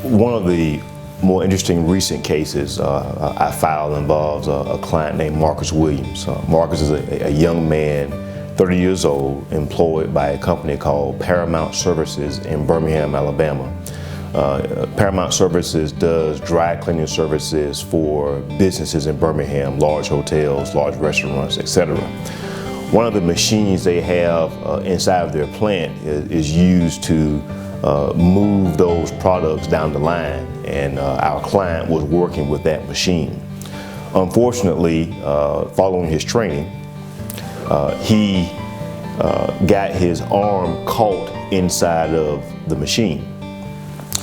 One of the more interesting recent cases I filed involves a client named Marcus Williams. Marcus is a young man, 30 years old, employed by a company called Paramount Services in Birmingham, Alabama. Paramount Services does dry cleaning services for businesses in Birmingham, large hotels, large restaurants, etc. One of the machines they have inside of their plant is used to move those products down the line, and our client was working with that machine. Unfortunately, following his training, he got his arm caught inside of the machine.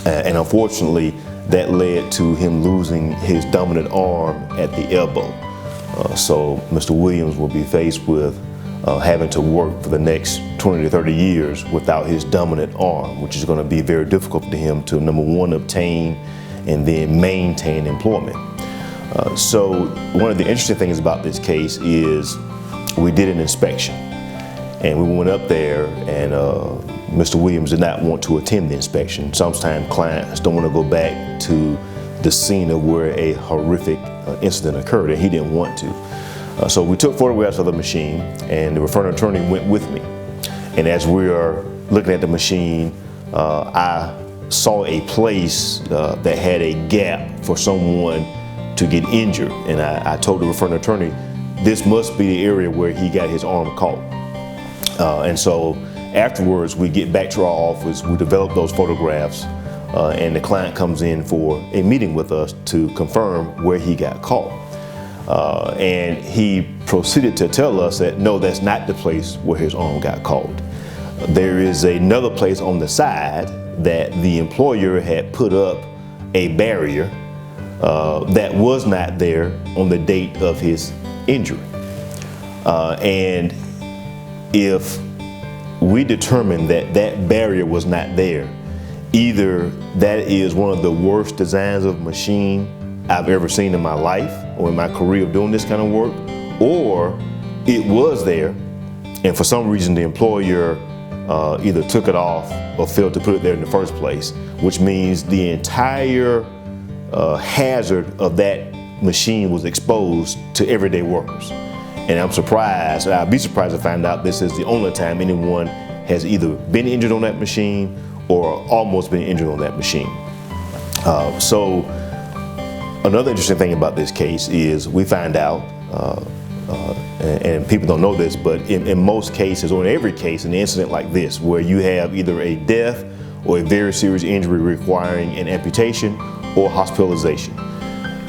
And unfortunately, that led to him losing his dominant arm at the elbow. So Mr. Williams will be faced with having to work for the next 20 to 30 years without his dominant arm, which is going to be very difficult for him to, number one, obtain and then maintain employment. So one of the interesting things about this case is we did an inspection, and we went up there, and Mr. Williams did not want to attend the inspection. Sometimes clients don't want to go back to the scene of where a horrific incident occurred, and he didn't want to. So we took photographs of the machine, and the referring attorney went with me. And as we are looking at the machine, I saw a place that had a gap for someone to get injured. And I told the referring attorney, this must be the area where he got his arm caught. And so afterwards, we get back to our office, we develop those photographs, and the client comes in for a meeting with us to confirm where he got caught. And he proceeded to tell us that no, that's not the place where his arm got caught. There is another place on the side that the employer had put up a barrier that was not there on the date of his injury. And if we determine that that barrier was not there, either that is one of the worst designs of machine I've ever seen in my life or in my career of doing this kind of work, or it was there and for some reason the employer either took it off or failed to put it there in the first place, which means the entire hazard of that machine was exposed to everyday workers. And I'd be surprised to find out this is the only time anyone has either been injured on that machine or almost been injured on that machine. So another interesting thing about this case is we find out, and people don't know this, but in most cases, or in every case, an incident like this, where you have either a death or a very serious injury requiring an amputation or hospitalization,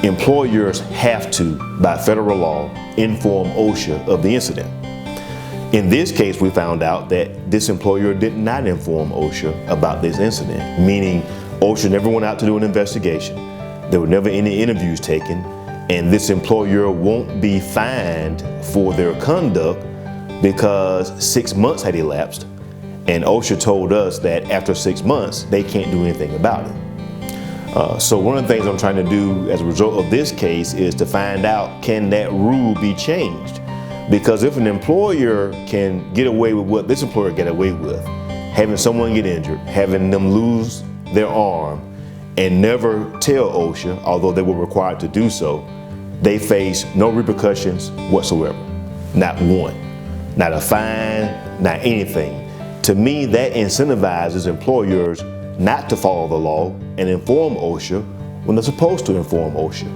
employers have to, by federal law, inform OSHA of the incident. In this case, we found out that this employer did not inform OSHA about this incident, meaning OSHA never went out to do an investigation. There were never any interviews taken, and this employer won't be fined for their conduct because 6 months had elapsed, and OSHA told us that after 6 months, they can't do anything about it. So one of the things I'm trying to do as a result of this case is to find out, can that rule be changed? Because if an employer can get away with what this employer got away with, having someone get injured, having them lose their arm, and never tell OSHA, although they were required to do so, they face no repercussions whatsoever. Not one. Not a fine, not anything. To me, that incentivizes employers not to follow the law and inform OSHA when they're supposed to inform OSHA.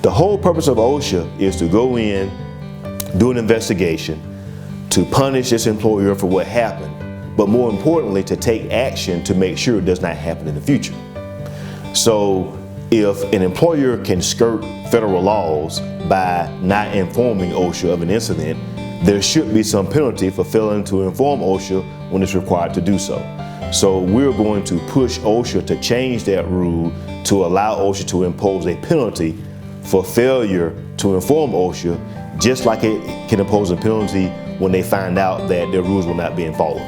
The whole purpose of OSHA is to go in, do an investigation, to punish this employer for what happened, but more importantly, to take action to make sure it does not happen in the future. So if an employer can skirt federal laws by not informing OSHA of an incident, there should be some penalty for failing to inform OSHA when it's required to do so. So we're going to push OSHA to change that rule to allow OSHA to impose a penalty for failure to inform OSHA, just like it can impose a penalty when they find out that their rules were not being followed.